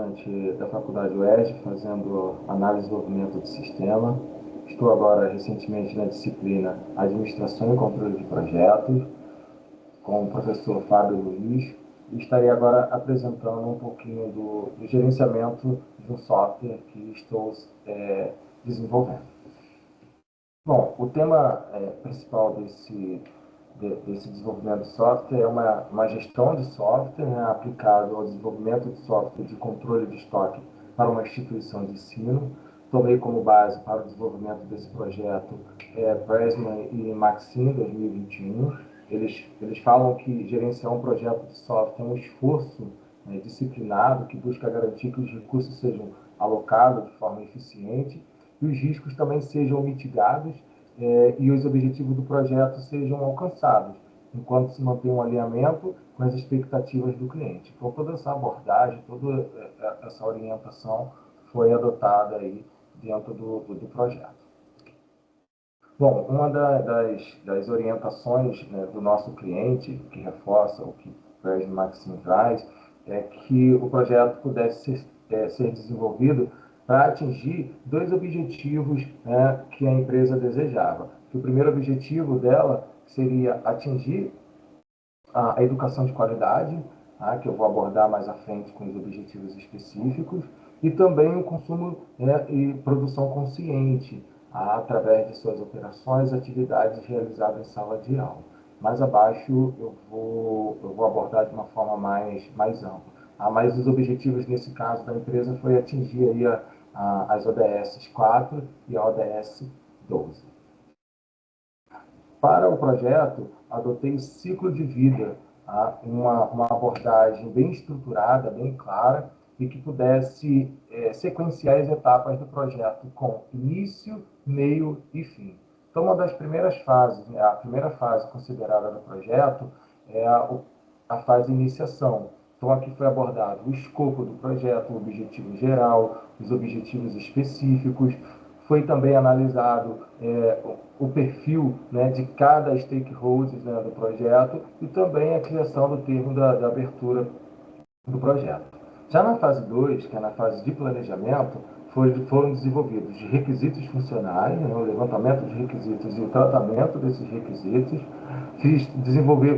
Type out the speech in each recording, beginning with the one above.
estudante da Faculdade UERJ, fazendo análise e desenvolvimento de sistema. Estou agora, recentemente, na disciplina Administração e Controle de Projetos, com o professor Fábio Luiz, e estarei agora apresentando um pouquinho do gerenciamento de um software que estou desenvolvendo. Bom, o tema principal desse desenvolvimento de software é uma gestão de software, né, aplicado ao desenvolvimento de software de controle de estoque para uma instituição de ensino. Tomei como base para o desenvolvimento desse projeto Pressman e Maxim 2021. Eles falam que gerenciar um projeto de software é um esforço disciplinado que busca garantir que os recursos sejam alocados de forma eficiente e os riscos também sejam mitigados e os objetivos do projeto sejam alcançados, enquanto se mantém um alinhamento com as expectativas do cliente. Então, toda essa abordagem, toda essa orientação foi adotada aí dentro do projeto. Bom, uma das orientações, né, do nosso cliente, que reforça o que o Pressman Maxim traz, é que o projeto pudesse ser desenvolvido para atingir dois objetivos, né, que a empresa desejava. Que o primeiro objetivo dela seria atingir a educação de qualidade, tá, que eu vou abordar mais à frente com os objetivos específicos, e também o consumo, né, e produção consciente, através de suas operações e atividades realizadas em sala de aula. Mais abaixo eu vou abordar de uma forma mais ampla. Mas os objetivos, nesse caso da empresa, foi atingir aí as ODS 4 e a ODS 12. Para o projeto, adotei o ciclo de vida, tá? uma abordagem bem estruturada, bem clara, e que pudesse sequenciar as etapas do projeto com início, meio e fim. Então, uma das primeiras fases, né, a primeira fase considerada do projeto é a fase de iniciação. Então, aqui foi abordado o escopo do projeto, o objetivo geral, os objetivos específicos. Foi também analisado o perfil, né, de cada stakeholder, né, do projeto e também a criação do termo da abertura do projeto. Já na fase 2, que é na fase de planejamento, foram desenvolvidos os requisitos funcionais, né, o levantamento de requisitos e o tratamento desses requisitos.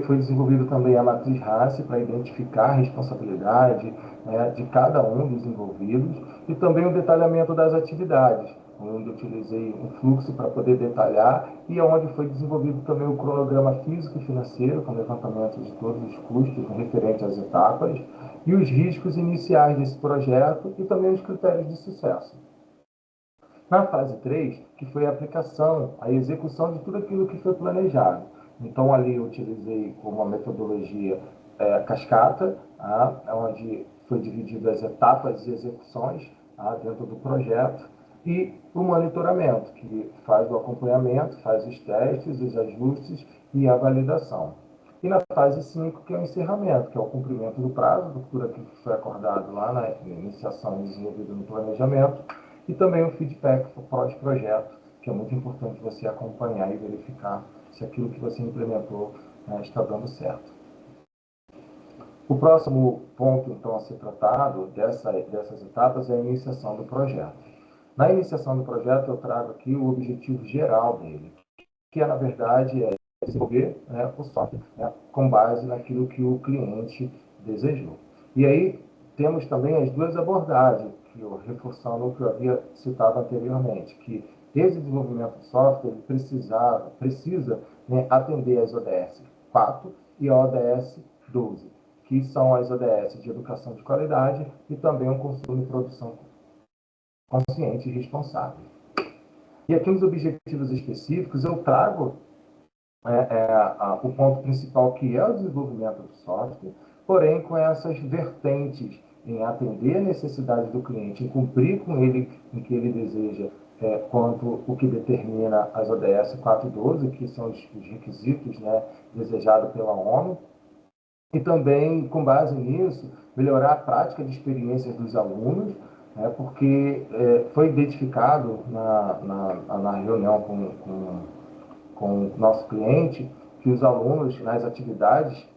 Foi desenvolvido também a matriz RACE para identificar a responsabilidade, né, de cada um dos envolvidos e também o detalhamento das atividades, onde utilizei um fluxo para poder detalhar e onde foi desenvolvido também o cronograma físico e financeiro, com levantamento de todos os custos referentes às etapas e os riscos iniciais desse projeto e também os critérios de sucesso. Na fase 3, que foi a aplicação, a execução de tudo aquilo que foi planejado. Então, ali eu utilizei como uma metodologia cascata, onde foi dividido as etapas e execuções dentro do projeto, e o monitoramento, que faz o acompanhamento, faz os testes, os ajustes e a validação. E na fase 5, que é o encerramento, que é o cumprimento do prazo, tudo aquilo que foi acordado lá na iniciação e desenvolvido no planejamento, e também o feedback pós-projeto, que é muito importante você acompanhar e verificar se aquilo que você implementou está dando certo. O próximo ponto, então, a ser tratado dessas etapas é a iniciação do projeto. Na iniciação do projeto, eu trago aqui o objetivo geral dele, que na verdade é desenvolver, né, o software, né, com base naquilo que o cliente desejou. E aí temos também as duas abordagens, reforçando o que eu havia citado anteriormente, que esse desenvolvimento de software precisa, né, atender às ODS 4 e a ODS 12, que são as ODS de educação de qualidade e também o consumo e produção consciente e responsável. E aqui nos objetivos específicos eu trago o ponto principal, que é o desenvolvimento do software, porém com essas vertentes em atender a necessidade do cliente, em cumprir com ele em que ele deseja, quanto o que determina as ODS 412, que são os requisitos, né, desejados pela ONU, e também, com base nisso, melhorar a prática de experiências dos alunos, porque foi identificado na reunião com o nosso cliente, que os alunos, nas atividades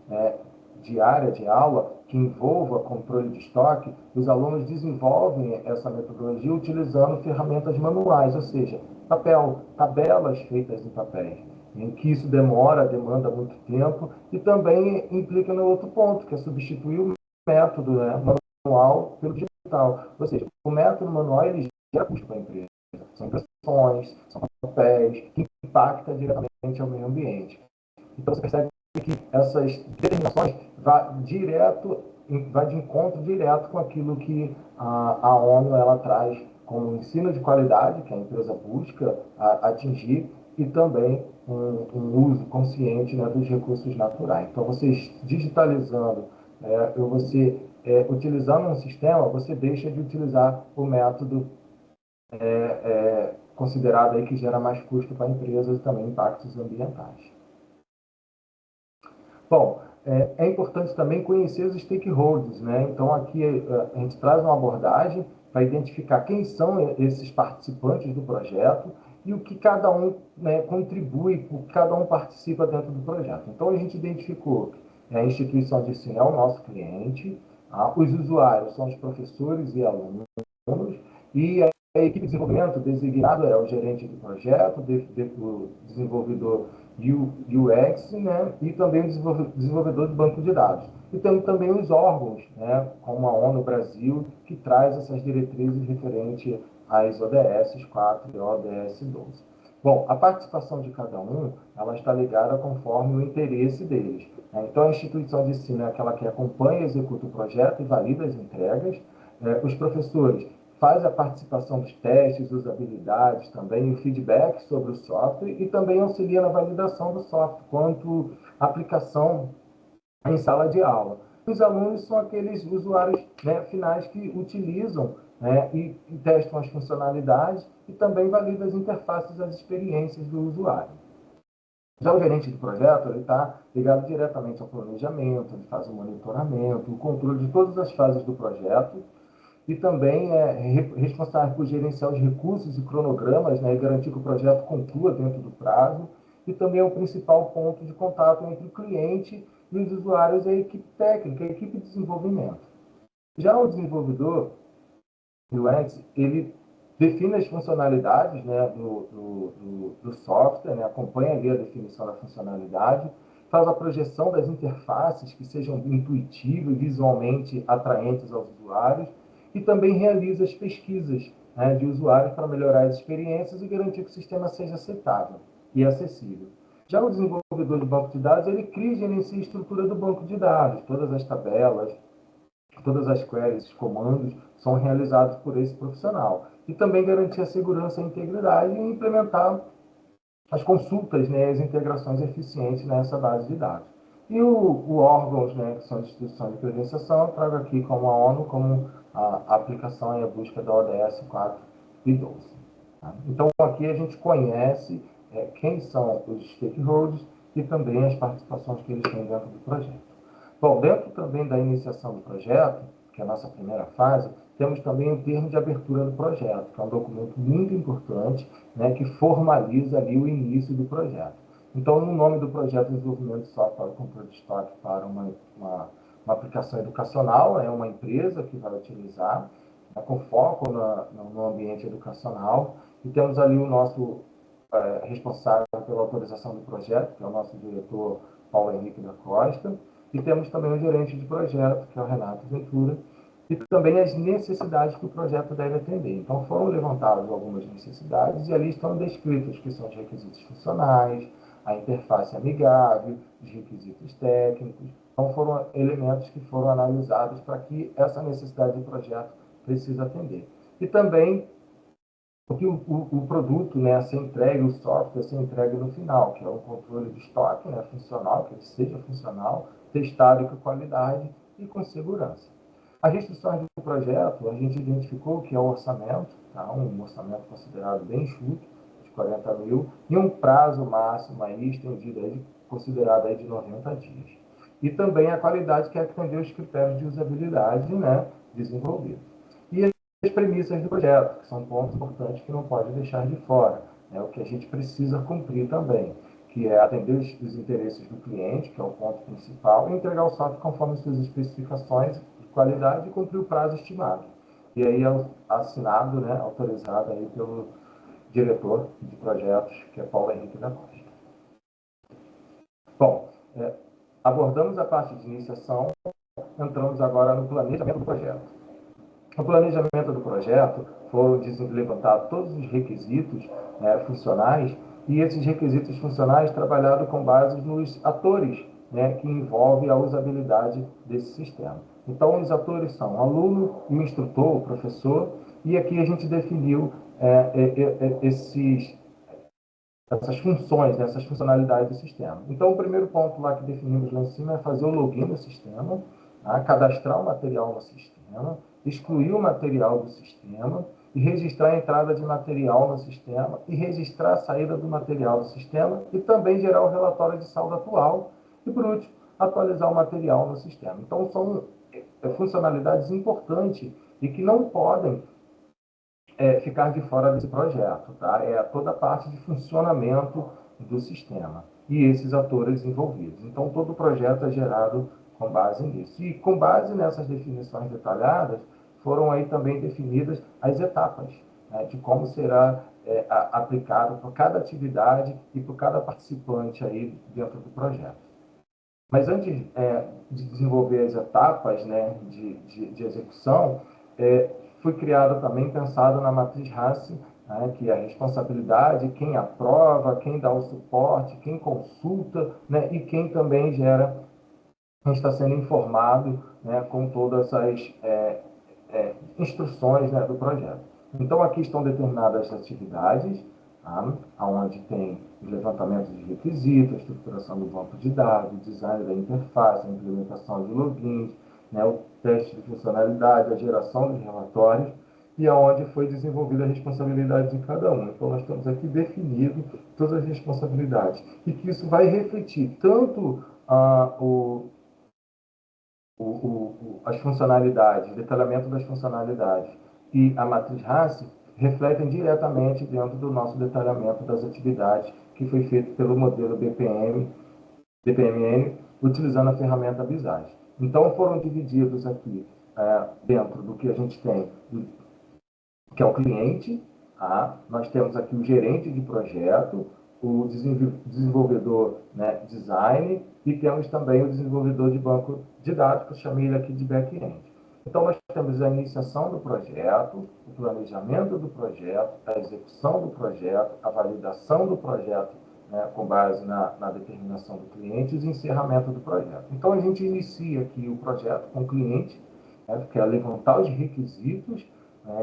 diárias de aula, que envolva controle de estoque, os alunos desenvolvem essa metodologia utilizando ferramentas manuais, ou seja, papel, tabelas feitas em papéis, em que isso demanda muito tempo e também implica no outro ponto, que é substituir o método, né, manual pelo digital. Ou seja, o método manual ele gera custo para a empresa. São impressões, são papéis, que impacta diretamente ao meio ambiente. Então, você percebe que essas determinações vai de encontro direto com aquilo que a ONU ela traz como ensino de qualidade, que a empresa busca atingir, e também um uso consciente, né, dos recursos naturais. Então, você digitalizando, utilizando um sistema, você deixa de utilizar o método considerado aí que gera mais custo para a empresa e também impactos ambientais. Bom, é importante também conhecer os stakeholders, né? Então, aqui a gente traz uma abordagem para identificar quem são esses participantes do projeto e o que cada um, né, contribui, o que cada um participa dentro do projeto. Então, a gente identificou que a instituição de ensino é o nosso cliente, os usuários são os professores e alunos, e a equipe de desenvolvimento designada é o gerente do projeto, o desenvolvedor UX, né, e também o desenvolvedor de banco de dados. E temos também os órgãos, né, como a ONU Brasil, que traz essas diretrizes referentes às ODS 4 e ODS 12. Bom, a participação de cada um, ela está ligada conforme o interesse deles, né? Então, a instituição de ensino é aquela que acompanha e executa o projeto e valida as entregas. Os professores faz a participação dos testes, usabilidades também, o feedback sobre o software e também auxilia na validação do software quanto aplicação em sala de aula. Os alunos são aqueles usuários, né, finais que utilizam, né, e testam as funcionalidades e também validam as interfaces, as experiências do usuário. Já o gerente do projeto ele está ligado diretamente ao planejamento, ele faz o monitoramento, o controle de todas as fases do projeto e também é responsável por gerenciar os recursos e cronogramas, né, e garantir que o projeto conclua dentro do prazo, e também é o principal ponto de contato entre o cliente e os usuários e a equipe técnica, a equipe de desenvolvimento. Já o desenvolvedor UX, ele define as funcionalidades, né, do software, né, acompanha ali a definição da funcionalidade, faz a projeção das interfaces que sejam intuitivas e visualmente atraentes aos usuários e também realiza as pesquisas, né, de usuários para melhorar as experiências e garantir que o sistema seja aceitável e acessível. Já o desenvolvedor de banco de dados, ele cria e gerencia a estrutura do banco de dados, todas as tabelas, todas as queries, os comandos são realizados por esse profissional. E também garantir a segurança e a integridade e implementar as consultas, né, as integrações eficientes nessa base de dados. E o órgãos, né, que são instituições de credenciação, eu trago aqui como a ONU, como a aplicação e a busca da ODS 4 e 12. Tá? Então, aqui a gente conhece quem são os stakeholders e também as participações que eles têm dentro do projeto. Bom, dentro também da iniciação do projeto, que é a nossa primeira fase, temos também o termo de abertura do projeto, que é um documento muito importante, né, que formaliza ali o início do projeto. Então, no nome do projeto Desenvolvimento de Software para o Controle de Estoque para uma aplicação educacional, é uma empresa que vai utilizar, né, com foco no ambiente educacional, e temos ali o nosso responsável pela autorização do projeto, que é o nosso diretor Paulo Henrique da Costa, e temos também o gerente de projeto, que é o Renato Ventura, e também as necessidades que o projeto deve atender. Então, foram levantadas algumas necessidades e ali estão descritos que são os requisitos funcionais, a interface amigável, os requisitos técnicos. Então, foram elementos que foram analisados para que essa necessidade do projeto precisa atender. E também porque o produto, né, ser entregue, o software ser entregue no final, que é o controle de estoque, né, funcional, que ele seja funcional, testado com qualidade e com segurança. As restrições do projeto, a gente identificou que é o orçamento, tá? Um orçamento considerado bem enxuto, de 40 mil, e um prazo máximo aí estendido, aí, considerado aí de 90 dias. E também a qualidade que é atender os critérios de usabilidade, né, desenvolvidos. E as premissas do projeto, que são pontos importantes que não pode deixar de fora, né, o que a gente precisa cumprir também, que é atender os interesses do cliente, que é o ponto principal, e entregar o software conforme suas especificações de qualidade e cumprir o prazo estimado. E aí é assinado, né, autorizado aí pelo diretor de projetos, que é Paulo Henrique da Costa. Bom, abordamos a parte de iniciação, entramos agora no planejamento do projeto. No planejamento do projeto, foram levantados todos os requisitos funcionais, e esses requisitos funcionais trabalhados com base nos atores, né, que envolvem a usabilidade desse sistema. Então, os atores são o aluno, o instrutor, o professor, e aqui a gente definiu essas funções, né, essas funcionalidades do sistema. Então, o primeiro ponto lá que definimos lá em cima é fazer o login no sistema, tá? Cadastrar o material no sistema, excluir o material do sistema e registrar a entrada de material no sistema e registrar a saída do material do sistema e também gerar o relatório de saldo atual e, por último, atualizar o material no sistema. Então, são funcionalidades importantes e que não podem ficar de fora desse projeto, tá? É toda a parte de funcionamento do sistema e esses atores envolvidos. Então, todo o projeto é gerado com base nisso. E com base nessas definições detalhadas, foram aí também definidas as etapas, né, de como será aplicado por cada atividade e por cada participante aí dentro do projeto. Mas antes de desenvolver as etapas, né, de execução, foi criado também, pensado na matriz RACI, né, que é a responsabilidade, quem aprova, quem dá o suporte, quem consulta, né, e quem também gera, está sendo informado, né, com todas as instruções, né, do projeto. Então, aqui estão determinadas as atividades, tá? Onde tem o levantamento de requisitos, a estruturação do banco de dados, o design da interface, a implementação de logins, né, o teste de funcionalidade, a geração dos relatórios, e aonde foi desenvolvida a responsabilidade de cada um. Então, nós estamos aqui definido todas as responsabilidades, e que isso vai refletir tanto as funcionalidades, o detalhamento das funcionalidades e a matriz RACI refletem diretamente dentro do nosso detalhamento das atividades que foi feito pelo modelo BPMN, utilizando a ferramenta Visage. Então, foram divididos aqui, dentro do que a gente tem, que é o cliente, tá? Nós temos aqui o gerente de projeto, o desenvolvedor, né, design, e temos também o desenvolvedor de banco de dados, que eu chamei ele aqui de back-end. Então, nós temos a iniciação do projeto, o planejamento do projeto, a execução do projeto, a validação do projeto, né, com base na determinação do cliente, e o encerramento do projeto. Então, a gente inicia aqui o projeto com o cliente, né, que é levantar os requisitos,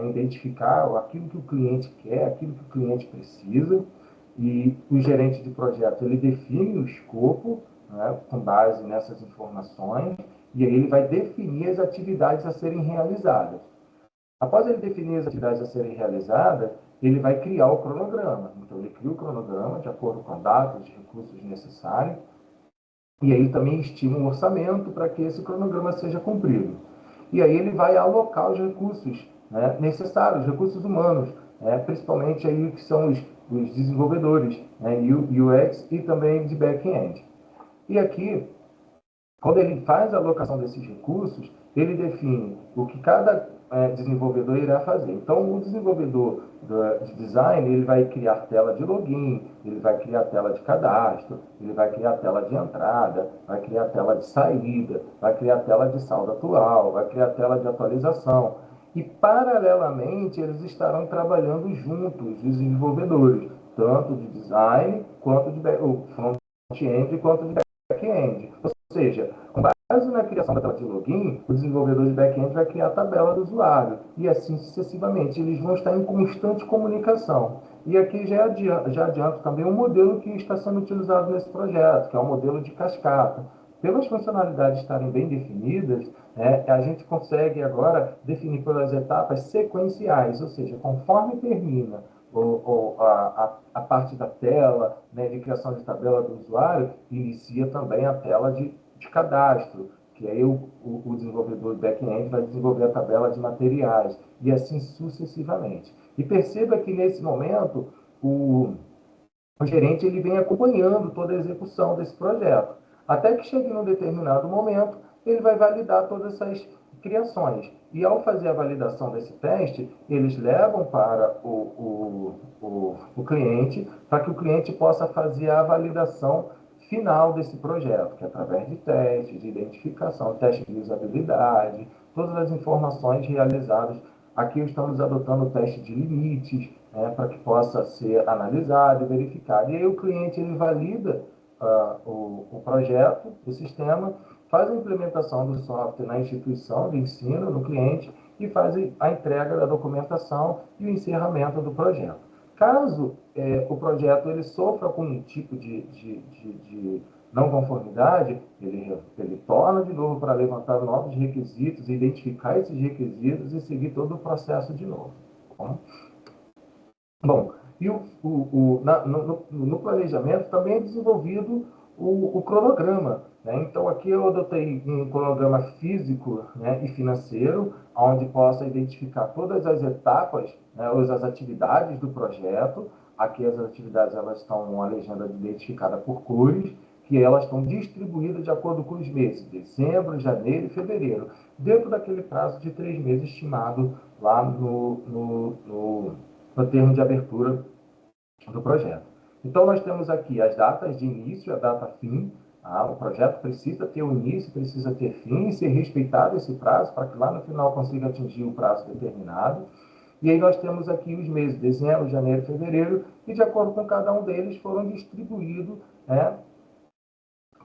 identificar aquilo que o cliente quer, aquilo que o cliente precisa, e o gerente de projeto ele define o escopo, né, com base nessas informações, e aí ele vai definir as atividades a serem realizadas. Após ele definir as atividades a serem realizadas, ele vai criar o cronograma. Então, ele cria o cronograma de acordo com dados e recursos necessários, e aí também estima um orçamento para que esse cronograma seja cumprido. E aí ele vai alocar os recursos, né, necessários, recursos humanos, principalmente aí que são os desenvolvedores, né, UX e também de back-end. E aqui, quando ele faz a alocação desses recursos, ele define o que cada desenvolvedor irá fazer. Então, o desenvolvedor de design, ele vai criar tela de login, ele vai criar tela de cadastro, ele vai criar tela de entrada, vai criar tela de saída, vai criar tela de saldo atual, vai criar tela de atualização. E, paralelamente, eles estarão trabalhando juntos, os desenvolvedores, tanto de design, quanto de front-end, quanto de back-end. Ou seja, com base na criação da tela de login, o desenvolvedor de back-end vai criar a tabela do usuário, e assim sucessivamente. Eles vão estar em constante comunicação. E aqui já adianto também um modelo que está sendo utilizado nesse projeto, que é o modelo de cascata. Pelas funcionalidades estarem bem definidas, a gente consegue agora definir pelas etapas sequenciais, ou seja, conforme termina a parte da tela, né, de criação de tabela do usuário, inicia também a tela de cadastro, que aí o desenvolvedor back-end vai desenvolver a tabela de materiais, e assim sucessivamente. E perceba que nesse momento, o gerente ele vem acompanhando toda a execução desse projeto, até que chegue num determinado momento, ele vai validar todas essas criações. E ao fazer a validação desse teste, eles levam para o cliente, para que o cliente possa fazer a validação final desse projeto, que é através de testes, de identificação, teste de usabilidade, todas as informações realizadas. Aqui estamos adotando o teste de limites, né, para que possa ser analisado e verificado. E aí o cliente ele valida o projeto, o sistema, faz a implementação do software na instituição de ensino, no cliente, e faz a entrega da documentação e o encerramento do projeto. Caso o projeto ele sofra algum tipo de não conformidade, ele torna de novo para levantar novos requisitos, identificar esses requisitos e seguir todo o processo de novo. Bom, e no planejamento também é desenvolvido o cronograma, né? Então, aqui eu adotei um cronograma físico, né, e financeiro, onde possa identificar todas as etapas, né, as atividades do projeto. Aqui as atividades elas estão uma legenda identificada por cores, que elas estão distribuídas de acordo com os meses, dezembro, janeiro e fevereiro, dentro daquele prazo de 3 meses estimado lá no termo de abertura do projeto. Então, nós temos aqui as datas de início e a data fim. O projeto precisa ter o início, precisa ter fim e ser respeitado esse prazo para que lá no final consiga atingir o prazo determinado. E aí nós temos aqui os meses, dezembro, janeiro e fevereiro, e de acordo com cada um deles foram distribuídos, né,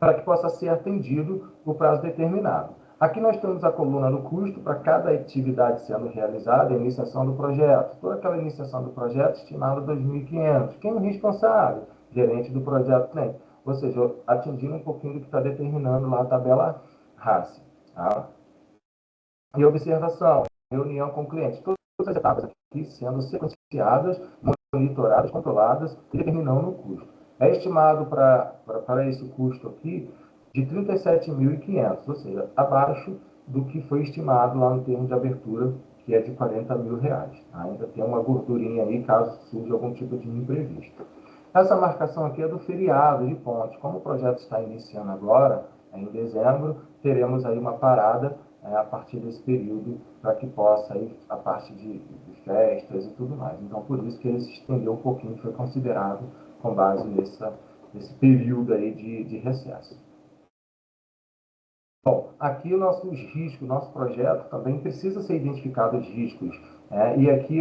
para que possa ser atendido o prazo determinado. Aqui nós temos a coluna do custo para cada atividade sendo realizada, a iniciação do projeto. Toda aquela iniciação do projeto estimada 2.500. Quem é o responsável? Gerente do projeto cliente. Ou seja, atingindo um pouquinho do que está determinando lá a tabela RACE. Tá? E observação, reunião com o cliente. Todas as etapas aqui sendo sequenciadas, monitoradas, controladas e determinando o custo. É estimado para esse custo aqui de 37.500, ou seja, abaixo do que foi estimado lá no termo de abertura, que é de R$ 40.000. Ainda tem uma gordurinha aí, caso surja algum tipo de imprevisto. Essa marcação aqui é do feriado de ponte. Como o projeto está iniciando agora, em dezembro, teremos aí uma parada a partir desse período, para que possa ir a parte de festas e tudo mais. Então, por isso que ele se estendeu um pouquinho, foi considerado com base nesse período aí de recesso. Bom, aqui nossos riscos, nosso projeto também precisa ser identificado os riscos. E aqui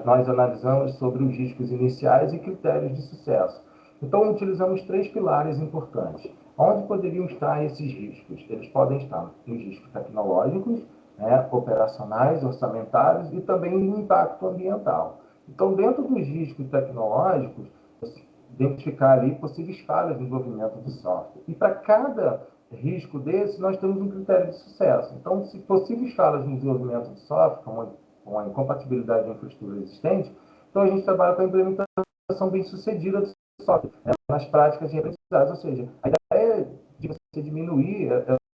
nós analisamos sobre os riscos iniciais e critérios de sucesso. Então, utilizamos 3 pilares importantes. Onde poderiam estar esses riscos? Eles podem estar nos riscos tecnológicos, né, operacionais, orçamentários e também no impacto ambiental. Então, dentro dos riscos tecnológicos, identificar ali possíveis falhas no desenvolvimento do software. E para cada risco desse, nós temos um critério de sucesso. Então, se possíveis falhas no desenvolvimento do software, como a incompatibilidade de infraestrutura existente, então a gente trabalha com a implementação bem-sucedida do software, né, nas práticas de aprendizagem. Ou seja, a ideia de você diminuir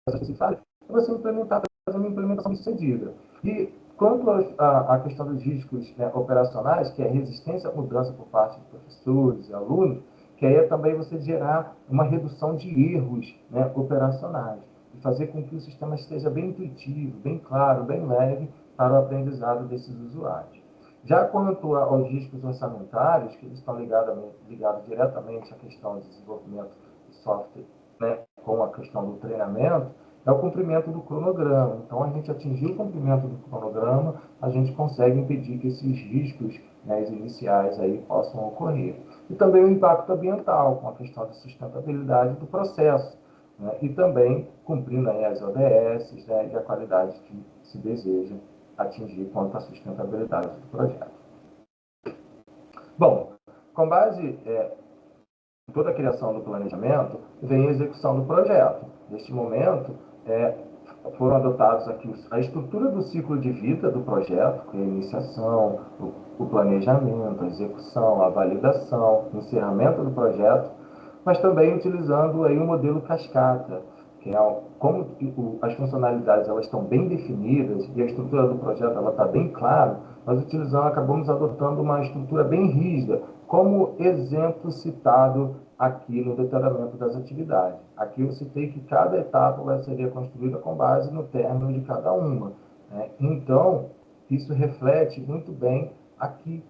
essas falhas é você fazer uma implementação bem-sucedida. E quanto à questão dos riscos, né, operacionais, que é a resistência à mudança por parte de professores e alunos, que aí é também você gerar uma redução de erros, né, operacionais e fazer com que o sistema esteja bem intuitivo, bem claro, bem leve para o aprendizado desses usuários. Já quanto aos riscos orçamentários, que eles estão ligados diretamente à questão de desenvolvimento de software, né, com a questão do treinamento, é o cumprimento do cronograma. Então, a gente atingir o cumprimento do cronograma, a gente consegue impedir que esses riscos, né, iniciais aí possam ocorrer. E também o impacto ambiental, com a questão da sustentabilidade do processo, né, e também cumprindo aí as ODS, né, e a qualidade que se deseja atingir quanto à sustentabilidade do projeto. Bom, com base em toda a criação do planejamento, vem a execução do projeto. Neste momento, foram adotados aqui a estrutura do ciclo de vida do projeto, que é a iniciação, o planejamento, a execução, a validação, o encerramento do projeto, mas também utilizando aí o modelo cascata. que é como as funcionalidades elas estão bem definidas e a estrutura do projeto ela está bem clara, nós acabamos adotando uma estrutura bem rígida, como exemplo citado aqui no detalhamento das atividades. Aqui eu citei que cada etapa seria construída com base no término de cada uma, né? Então, isso reflete muito bem aqui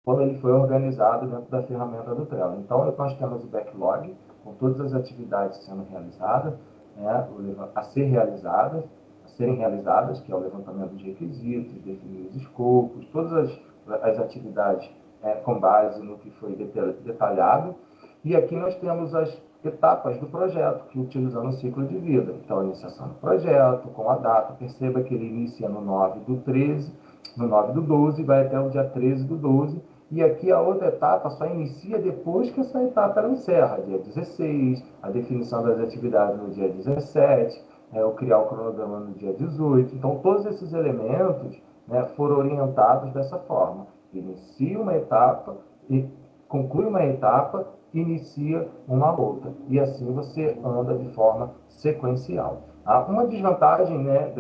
quando ele foi organizado dentro da ferramenta do Trello. Então, nós temos o backlog, com todas as atividades sendo realizadas, né, a serem realizadas, que é o levantamento de requisitos, definir os escopos, todas as atividades com base no que foi detalhado. E aqui nós temos as etapas do projeto, que utilizando o ciclo de vida. Então, a iniciação do projeto, com a data, perceba que ele inicia no 9 do 13, no 9 do 12, vai até o dia 13 do 12, e aqui a outra etapa só inicia depois que essa etapa ela encerra, dia 16, a definição das atividades no dia 17, o criar o cronograma no dia 18. Então, todos esses elementos, né, foram orientados dessa forma. Inicia uma etapa, e conclui uma etapa, inicia uma outra. E assim você anda de forma sequencial. Uma desvantagem, né,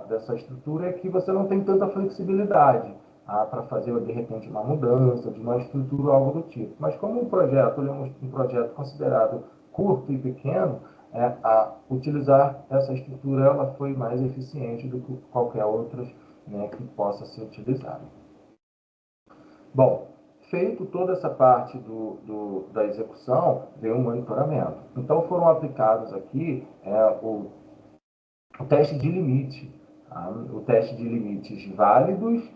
dessa estrutura é que você não tem tanta flexibilidade para fazer, de repente, uma mudança de uma estrutura ou algo do tipo. Mas como um projeto é um projeto considerado curto e pequeno, utilizar essa estrutura ela foi mais eficiente do que qualquer outra, né, que possa ser utilizada. Bom, feito toda essa parte da execução, veio o monitoramento. Então foram aplicados aqui o teste de limite, o teste de limites válidos,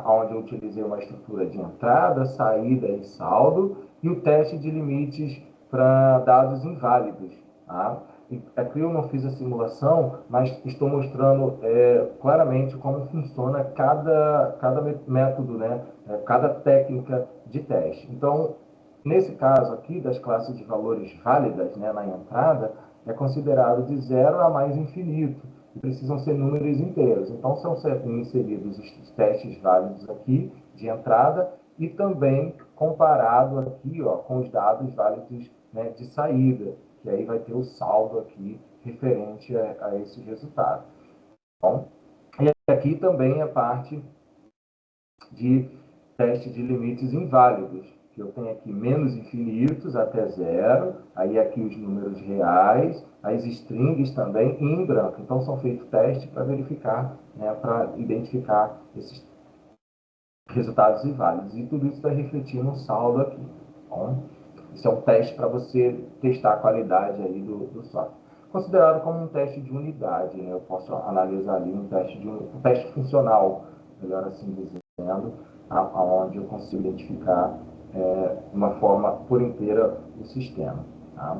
onde eu utilizei uma estrutura de entrada, saída e saldo, e o teste de limites para dados inválidos. Aqui eu não fiz a simulação, mas estou mostrando claramente como funciona cada método, né? Cada técnica de teste. Então, nesse caso aqui, das classes de valores válidas, né, na entrada, é considerado de 0 a mais infinito, e precisam ser números inteiros. Então, são inseridos os testes válidos aqui, de entrada, e também comparado aqui, ó, com os dados válidos, né, de saída, que aí vai ter o saldo aqui referente a esse resultado. Bom, e aqui também a parte de teste de limites inválidos, que eu tenho aqui menos infinitos até zero, aí aqui os números reais, as strings também e em branco. Então são feitos testes para verificar, né, para identificar esses resultados inválidos. E tudo isso vai refletir no saldo aqui. Bom, isso é um teste para você testar a qualidade aí do software. Considerado como um teste de unidade, né? Eu posso analisar ali um teste funcional, melhor assim dizendo, onde eu consigo identificar de uma forma por inteira o sistema. Tá?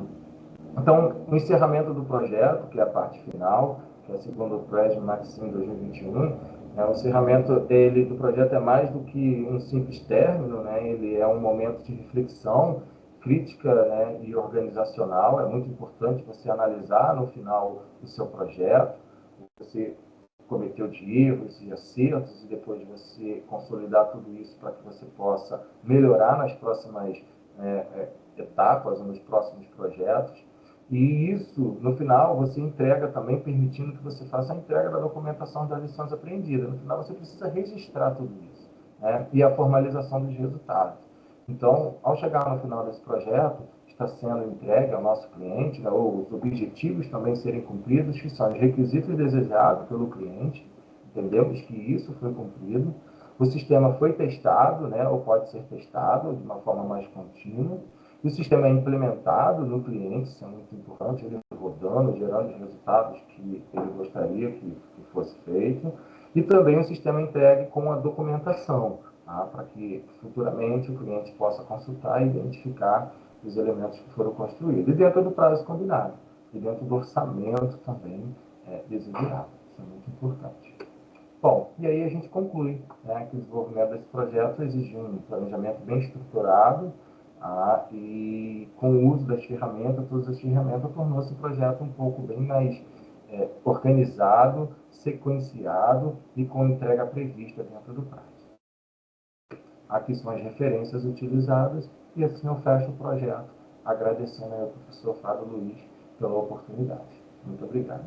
Então, o encerramento do projeto, que é a parte final, que é segundo o PRESM Maxim 2021, o encerramento do projeto é mais do que um simples término, né? Ele é um momento de reflexão crítica, né, e organizacional. É muito importante você analisar no final o seu projeto, você cometeu de erros e acertos, e depois você consolidar tudo isso para que você possa melhorar nas próximas etapas, nos próximos projetos. E isso, no final, você entrega também, permitindo que você faça a entrega da documentação das lições aprendidas. No final, você precisa registrar tudo isso, né? E a formalização dos resultados. Então, ao chegar no final desse projeto, está sendo entregue ao nosso cliente, né, ou os objetivos também serem cumpridos, que são os requisitos desejados pelo cliente, entendemos que isso foi cumprido, o sistema foi testado, né, ou pode ser testado de uma forma mais contínua, o sistema é implementado no cliente, isso é muito importante, ele rodando, gerando os resultados que ele gostaria que fosse feito, e também o sistema entregue com a documentação, para que futuramente o cliente possa consultar e identificar os elementos que foram construídos, e dentro do prazo combinado, e dentro do orçamento também desejado. Isso é muito importante. Bom, e aí a gente conclui, né, que o desenvolvimento desse projeto exige um planejamento bem estruturado, e com o uso das ferramentas, todas as ferramentas, tornou-se o projeto um pouco bem mais organizado, sequenciado e com entrega prevista dentro do prazo. Aqui são as referências utilizadas, e assim eu fecho o projeto, agradecendo ao professor Fábio Luiz pela oportunidade. Muito obrigado.